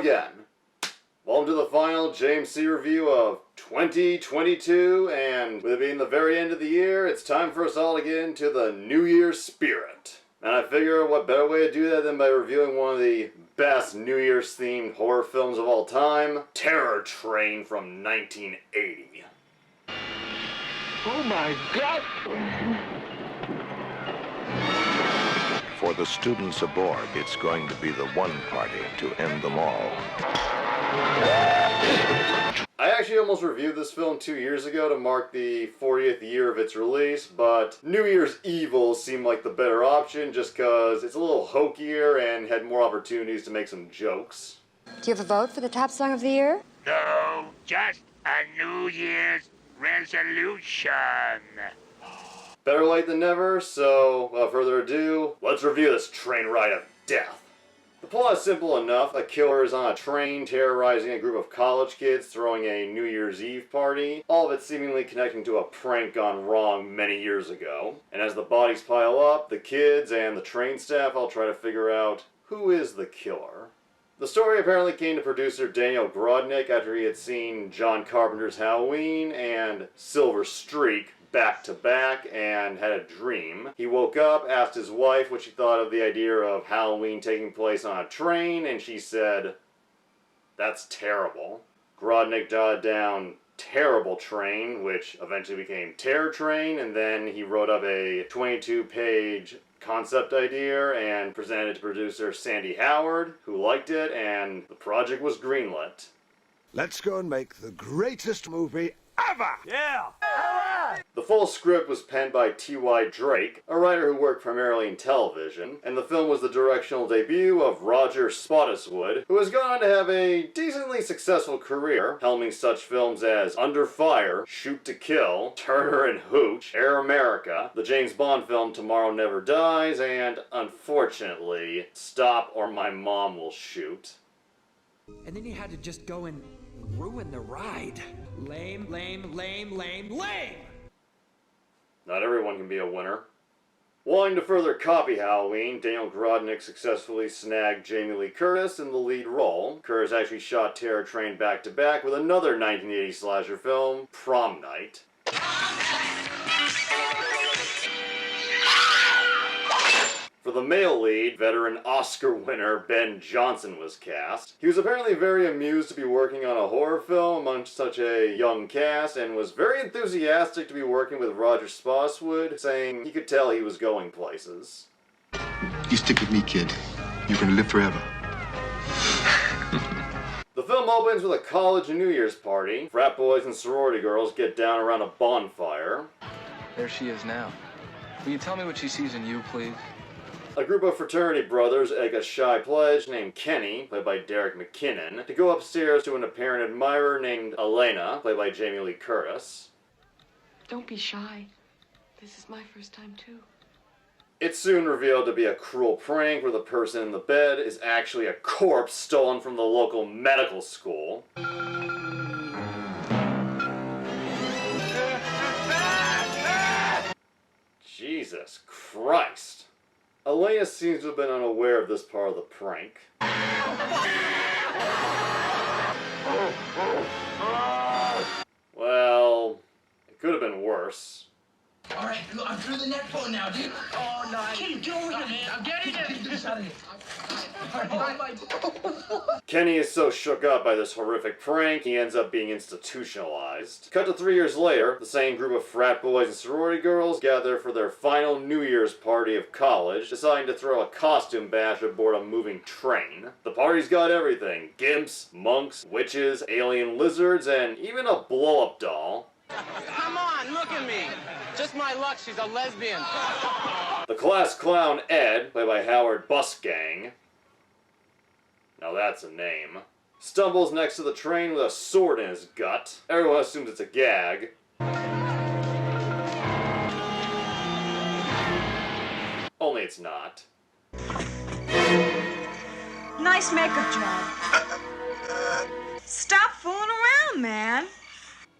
again. Welcome to the final JMC review of 2022, and with it being the very end of the year, it's time for us all to get into the New Year's spirit. And I figure what better way to do that than by reviewing one of the best New Year's themed horror films of all time, Terror Train from 1980. Oh my God! For the students aboard, it's going to be the one party to end them all. I actually almost reviewed this film 2 years ago to mark the 40th year of its release, but New Year's Evil seemed like the better option just because it's a little hokier and had more opportunities to make some jokes. Do you have a vote for the top song of the year? No, just a New Year's resolution. Better late than never, so without further ado, let's review this train ride of death. The plot is simple enough. A killer is on a train terrorizing a group of college kids throwing a New Year's Eve party, all of it seemingly connecting to a prank gone wrong many years ago. And as the bodies pile up, the kids and the train staff all try to figure out who is the killer. The story apparently came to producer Daniel Grodnick after he had seen John Carpenter's Halloween and Silver Streak back to back and had a dream. He woke up, asked his wife what she thought of the idea of Halloween taking place on a train, and she said, "That's terrible." Grodnick jotted down Terrible Train, which eventually became Terror Train, and then he wrote up a 22-page concept idea and presented it to producer Sandy Howard, who liked it, and the project was greenlit. Let's go and make the greatest movie ever! Yeah! The full script was penned by T.Y. Drake, a writer who worked primarily in television, and the film was the directorial debut of Roger Spottiswoode, who has gone on to have a decently successful career, helming such films as Under Fire, Shoot to Kill, Turner and Hooch, Air America, the James Bond film Tomorrow Never Dies, and, unfortunately, Stop or My Mom Will Shoot. And then you had to just go and ruin the ride. Lame, lame, lame, lame, lame! Not everyone can be a winner. Wanting to further copy Halloween, Daniel Grodnick successfully snagged Jamie Lee Curtis in the lead role. Curtis actually shot Terror Train back-to-back with another 1980 slasher film, Prom Night. For the male lead, veteran Oscar winner Ben Johnson was cast. He was apparently very amused to be working on a horror film amongst such a young cast, and was very enthusiastic to be working with Roger Spottiswoode, saying he could tell he was going places. You stick with me, kid. You're gonna live forever. The film opens with a college New Year's party. Frat boys and sorority girls get down around a bonfire. There she is now. Will you tell me what she sees in you, please? A group of fraternity brothers egg a shy pledge named Kenny, played by Derek McKinnon, to go upstairs to an apparent admirer named Elena, played by Jamie Lee Curtis. Don't be shy. This is my first time, too. It's soon revealed to be a cruel prank where the person in the bed is actually a corpse stolen from the local medical school. Jesus Christ. Elena seems to have been unaware of this part of the prank. Well, it could have been worse. All right, I'm through the net phone now, dude. Oh, nice. Kenny, get over here, man. I'm getting it. Get this out of here. Kenny is so shook up by this horrific prank, he ends up being institutionalized. Cut to 3 years later, the same group of frat boys and sorority girls gather for their final New Year's party of college, deciding to throw a costume bash aboard a moving train. The party's got everything: gimps, monks, witches, alien lizards, and even a blow-up doll. Come on, look at me. Just my luck, she's a lesbian. The class clown Ed, played by Howard Busgang, now that's a name, stumbles next to the train with a sword in his gut. Everyone assumes it's a gag. Only it's not. Nice makeup job. Stop fooling around, man.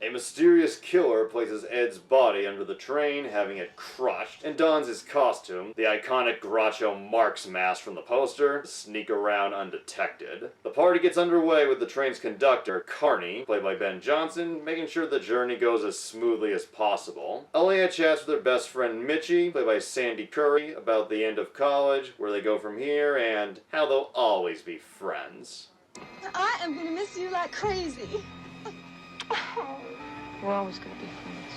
A mysterious killer places Ed's body under the train, having it crushed, and dons his costume, the iconic Groucho Marx mask from the poster, to sneak around undetected. The party gets underway with the train's conductor, Carney, played by Ben Johnson, making sure the journey goes as smoothly as possible. Elena chats with her best friend Mitchie, played by Sandy Curry, about the end of college, where they go from here, and how they'll always be friends. I am gonna miss you like crazy. We're always gonna be friends.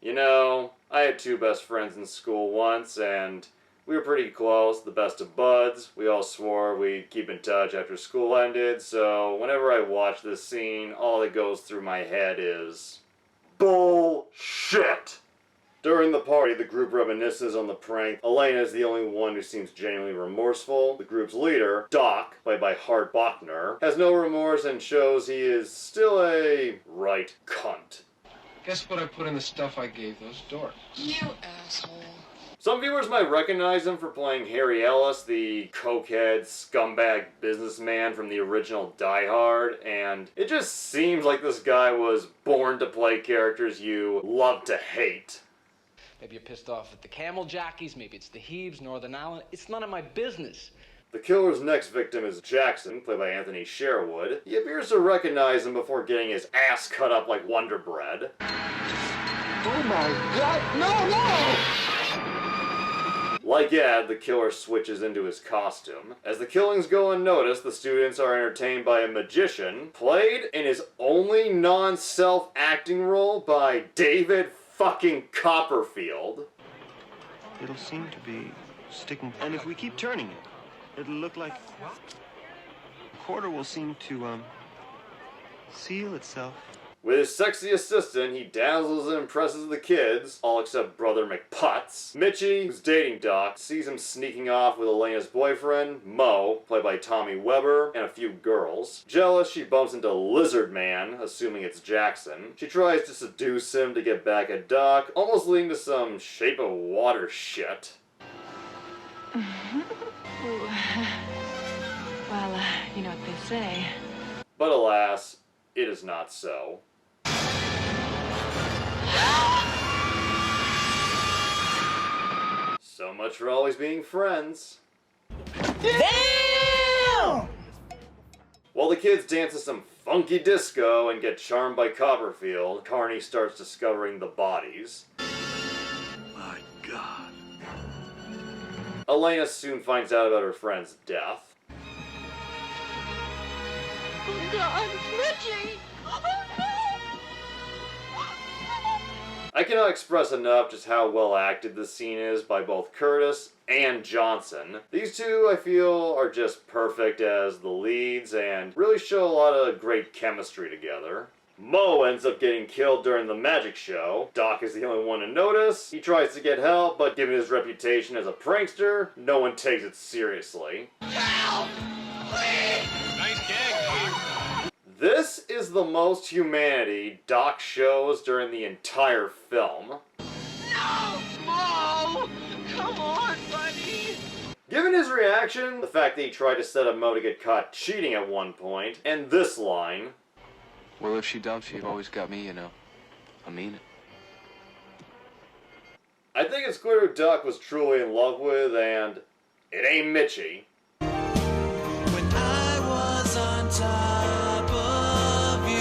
You know, I had two best friends in school once, and we were pretty close, the best of buds. We all swore we'd keep in touch after school ended, so whenever I watch this scene, all that goes through my head is bullshit. During the party, the group reminisces on the prank. Elena is the only one who seems genuinely remorseful. The group's leader, Doc, played by Hart Bachner, has no remorse and shows he is still a right cunt. Guess what I put in the stuff I gave those dorks? You asshole. Some viewers might recognize him for playing Harry Ellis, the cokehead, scumbag businessman from the original Die Hard, and it just seems like this guy was born to play characters you love to hate. Maybe you're pissed off at the camel jockeys, maybe it's the Hebes, Northern Ireland. It's none of my business. The killer's next victim is Jackson, played by Anthony Sherwood. He appears to recognize him before getting his ass cut up like Wonder Bread. Oh my God, no! Like Ed, the killer switches into his costume. As the killings go unnoticed, the students are entertained by a magician, played in his only non-self acting role by David fucking Copperfield. It'll seem to be sticking, and if we keep turning it, it'll look like the quarter will seem to seal itself. With his sexy assistant, he dazzles and impresses the kids, all except Brother McPutz. Mitchie, who's dating Doc, sees him sneaking off with Elena's boyfriend, Mo, played by Tommy Weber, and a few girls. Jealous, she bumps into Lizard Man, assuming it's Jackson. She tries to seduce him to get back at Doc, almost leading to some Shape of Water shit. Well, you know what they say. But alas, it is not so. So much for always being friends. Damn! While the kids dance to some funky disco and get charmed by Copperfield, Carney starts discovering the bodies. My God. Elena soon finds out about her friend's death. Oh God, Richie! Oh no! I cannot express enough just how well acted this scene is by both Curtis and Johnson. These two, I feel, are just perfect as the leads and really show a lot of great chemistry together. Mo ends up getting killed during the magic show. Doc is the only one to notice. He tries to get help, but given his reputation as a prankster, no one takes it seriously. Help! Please! Nice gag, Pete. This is the most humanity Doc shows during the entire film. No! Mo! Come on, buddy! Given his reaction, the fact that he tried to set up Mo to get caught cheating at one point, and this line, Well, if she dumps you, you've always got me, you know. I mean it. I think it's clear who Doc was truly in love with, and it ain't Mitchie. When I was on top of you.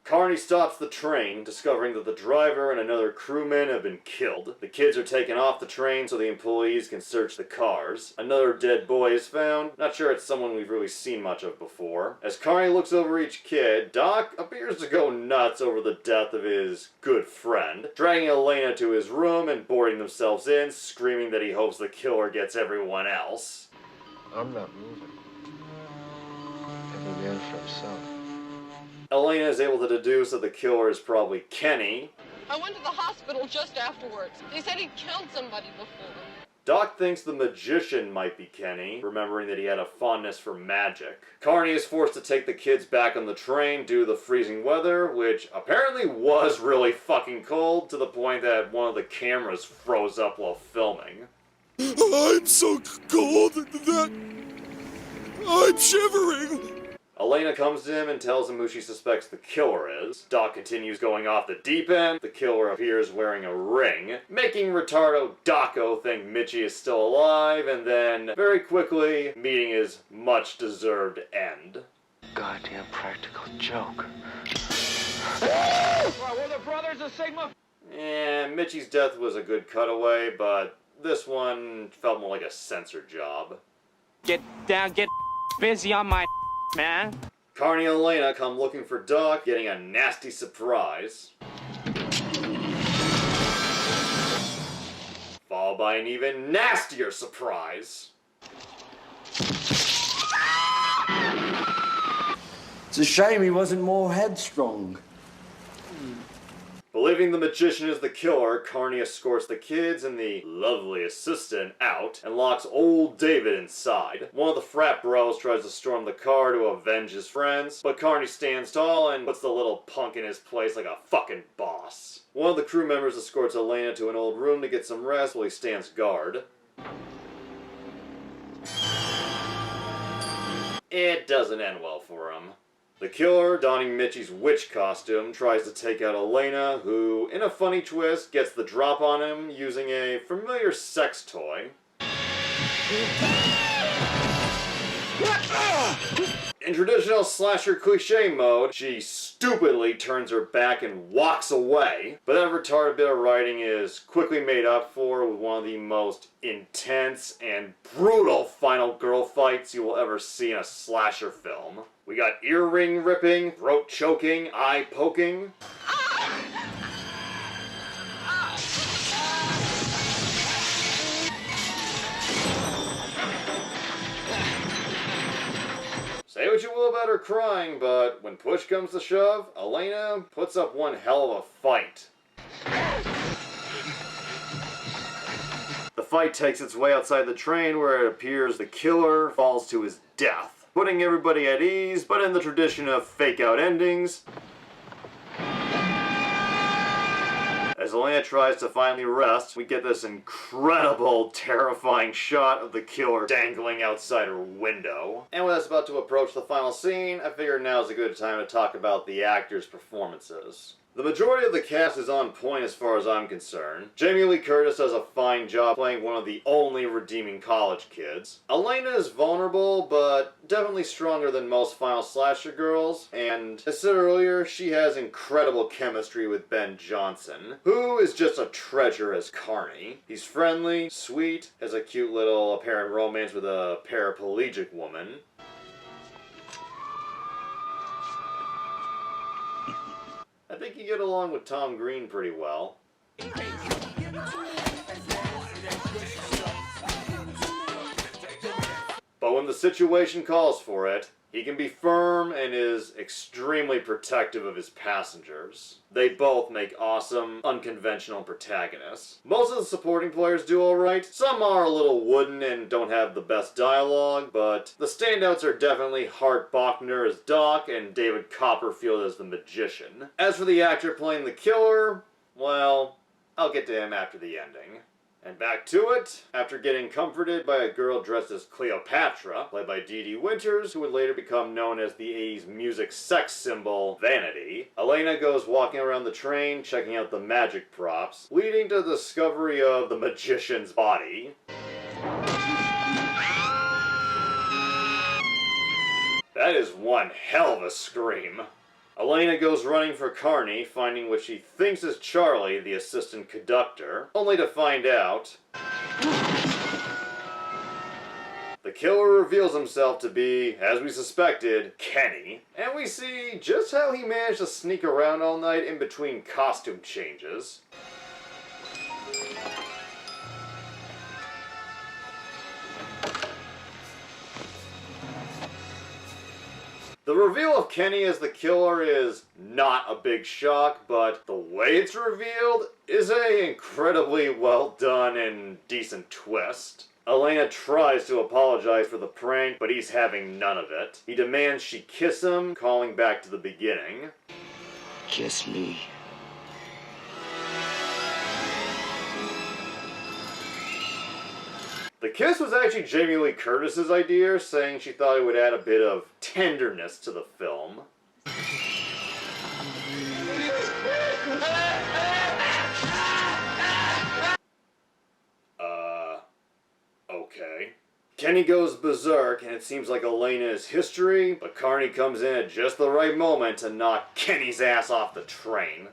Carney stops the train, discovering that the driver and another crewman have been killed. The kids are taken off the train so the employees can search the cars. Another dead boy is found. Not sure it's someone we've really seen much of before. As Carney looks over each kid, Doc appears to go nuts over the death of his good friend, dragging Elena to his room and boarding themselves in, screaming that he hopes the killer gets everyone else. I'm not moving. Every man for himself. Elena is able to deduce that the killer is probably Kenny. I went to the hospital just afterwards. They said he'd killed somebody before. Doc thinks the magician might be Kenny, remembering that he had a fondness for magic. Carney is forced to take the kids back on the train due to the freezing weather, which apparently was really fucking cold, to the point that one of the cameras froze up while filming. I'm so cold that I'm shivering. Elena comes to him and tells him who she suspects the killer is. Doc continues going off the deep end. The killer appears wearing a ring, making retardo Daco think Mitchie is still alive, and then, very quickly, meeting his much-deserved end. Goddamn practical joke. We're the brothers of Sigma. And Mitchie's death was a good cutaway, but this one felt more like a censor job. Get down, get busy on my man. Carney and Elena come looking for Doc, getting a nasty surprise. Followed by an even nastier surprise. It's a shame he wasn't more headstrong. Believing the magician is the killer, Carney escorts the kids and the lovely assistant out and locks old David inside. One of the frat bros tries to storm the car to avenge his friends, but Carney stands tall and puts the little punk in his place like a fucking boss. One of the crew members escorts Elena to an old room to get some rest while he stands guard. It doesn't end well for him. The killer, donning Mitchie's witch costume, tries to take out Elena, who, in a funny twist, gets the drop on him using a familiar sex toy. In traditional slasher cliche mode, she stupidly turns her back and walks away, but that retarded bit of writing is quickly made up for with one of the most intense and brutal final girl fights you will ever see in a slasher film. We got earring ripping, throat choking, eye poking. Say what you will about her crying, but when push comes to shove, Elena puts up one hell of a fight. The fight takes its way outside the train where it appears the killer falls to his death, putting everybody at ease, but in the tradition of fake-out endings. As Elena tries to finally rest, we get this incredible, terrifying shot of the killer dangling outside her window. And with us about to approach the final scene, I figured now is a good time to talk about the actors' performances. The majority of the cast is on point as far as I'm concerned. Jamie Lee Curtis does a fine job playing one of the only redeeming college kids. Elena is vulnerable, but definitely stronger than most final slasher girls, and as said earlier, she has incredible chemistry with Ben Johnson, who is just a treasure as Carney. He's friendly, sweet, has a cute little apparent romance with a paraplegic woman. I think you get along with Tom Green pretty well. But when the situation calls for it, he can be firm and is extremely protective of his passengers. They both make awesome, unconventional protagonists. Most of the supporting players do alright. Some are a little wooden and don't have the best dialogue, but the standouts are definitely Hart Bachner as Doc and David Copperfield as the magician. As for the actor playing the killer, well, I'll get to him after the ending. And back to it, after getting comforted by a girl dressed as Cleopatra, played by Dee Dee Winters, who would later become known as the 80s music sex symbol, Vanity, Elena goes walking around the train, checking out the magic props, leading to the discovery of the magician's body. That is one hell of a scream. Elena goes running for Carney, finding what she thinks is Charlie, the assistant conductor, only to find out the killer reveals himself to be, as we suspected, Kenny, and we see just how he managed to sneak around all night in between costume changes. The reveal of Kenny as the killer is not a big shock, but the way it's revealed is an incredibly well done and decent twist. Elena tries to apologize for the prank, but he's having none of it. He demands she kiss him, calling back to the beginning. Kiss me. The The kiss was actually Jamie Lee Curtis's idea, saying she thought it would add a bit of tenderness to the film. Okay. Kenny goes berserk, and it seems like Elena is history, but Carney comes in at just the right moment to knock Kenny's ass off the train.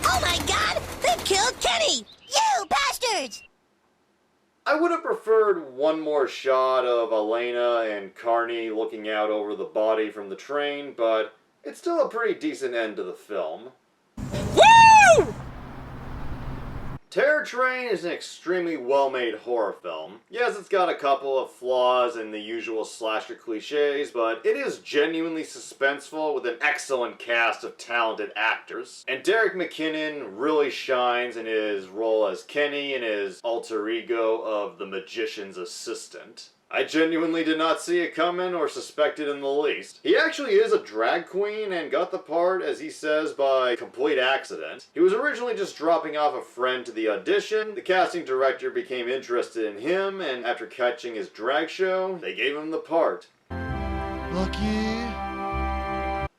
Oh my god! They've killed Kenny! You bastards! I would have preferred one more shot of Elena and Carney looking out over the body from the train, but it's still a pretty decent end to the film. Woo! Terror Train is an extremely well-made horror film. Yes, it's got a couple of flaws and the usual slasher cliches, but it is genuinely suspenseful with an excellent cast of talented actors. And Derek McKinnon really shines in his role as Kenny and his alter ego of the magician's assistant. I genuinely did not see it coming or suspect it in the least. He actually is a drag queen and got the part, as he says, by complete accident. He was originally just dropping off a friend to the audition. The casting director became interested in him, and after catching his drag show, they gave him the part. Lucky.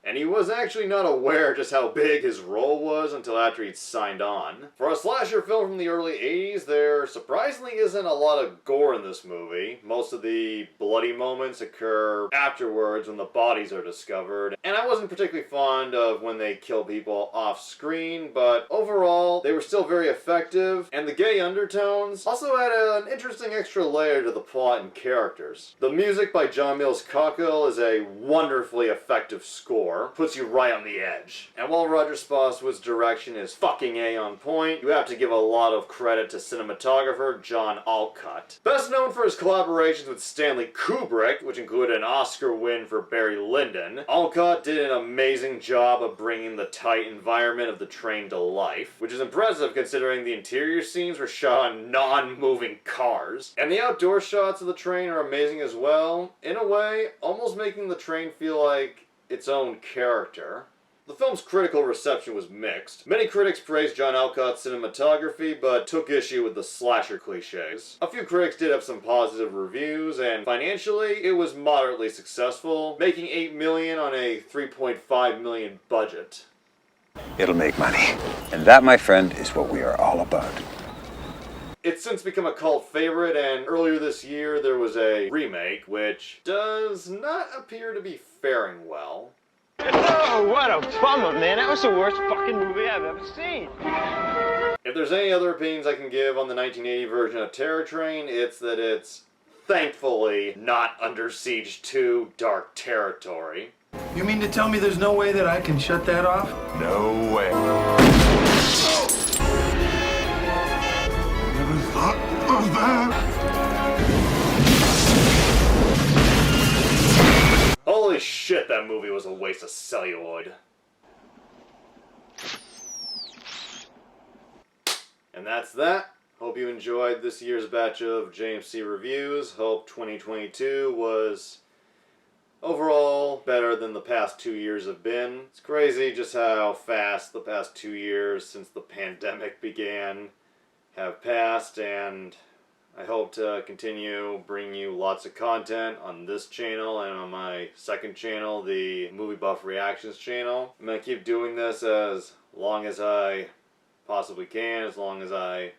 And he was actually not aware just how big his role was until after he'd signed on. For a slasher film from the early 80s, there surprisingly isn't a lot of gore in this movie. Most of the bloody moments occur afterwards when the bodies are discovered. And I wasn't particularly fond of when they kill people off screen, but overall, they were still very effective, and the gay undertones also had an interesting extra layer to the plot and characters. The music by John Mills Cockle is a wonderfully effective score. Puts you right on the edge. And while Roger Spotswood's direction is fucking A on point, you have to give a lot of credit to cinematographer John Alcott. Best known for his collaborations with Stanley Kubrick, which included an Oscar win for Barry Lyndon, Alcott did an amazing job of bringing the tight environment of the train to life, which is impressive considering the interior scenes were shot on non-moving cars. And the outdoor shots of the train are amazing as well, in a way, almost making the train feel like its own character. The film's critical reception was mixed. Many critics praised John Alcott's cinematography, but took issue with the slasher cliches. A few critics did have some positive reviews, and financially, it was moderately successful, making $8 million on a $3.5 million budget. It'll make money. And that, my friend, is what we are all about. It's since become a cult favorite, and earlier this year there was a remake, which does not appear to be faring well. Oh, what a bummer, man. That was the worst fucking movie I've ever seen. If there's any other opinions I can give on the 1980 version of Terror Train, it's that it's, thankfully, not Under Siege 2 Dark Territory. You mean to tell me there's no way that I can shut that off? No way. Never thought of that. Holy shit, that movie was a waste of celluloid. And that's that. Hope you enjoyed this year's batch of JMC reviews. Hope 2022 was overall better than the past 2 years have been. It's crazy just how fast the past 2 years since the pandemic began have passed, and I hope to continue bringing you lots of content on this channel and on my second channel, the Movie Buff Reactions channel. I'm going to keep doing this as long as I possibly can, as long as I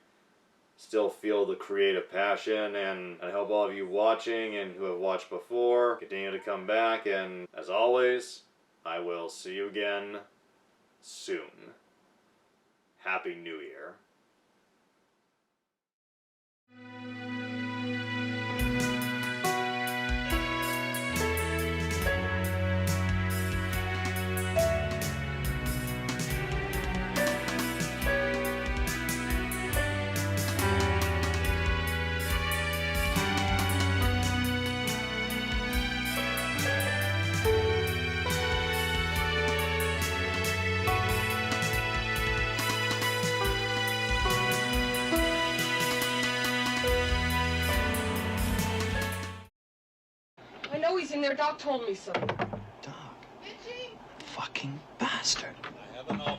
still feel the creative passion, and I hope all of you watching and who have watched before continue to come back, and as always, I will see you again soon. Happy New Year. I know he's in there. Doc told me so. Fucking bastard. I have an offer.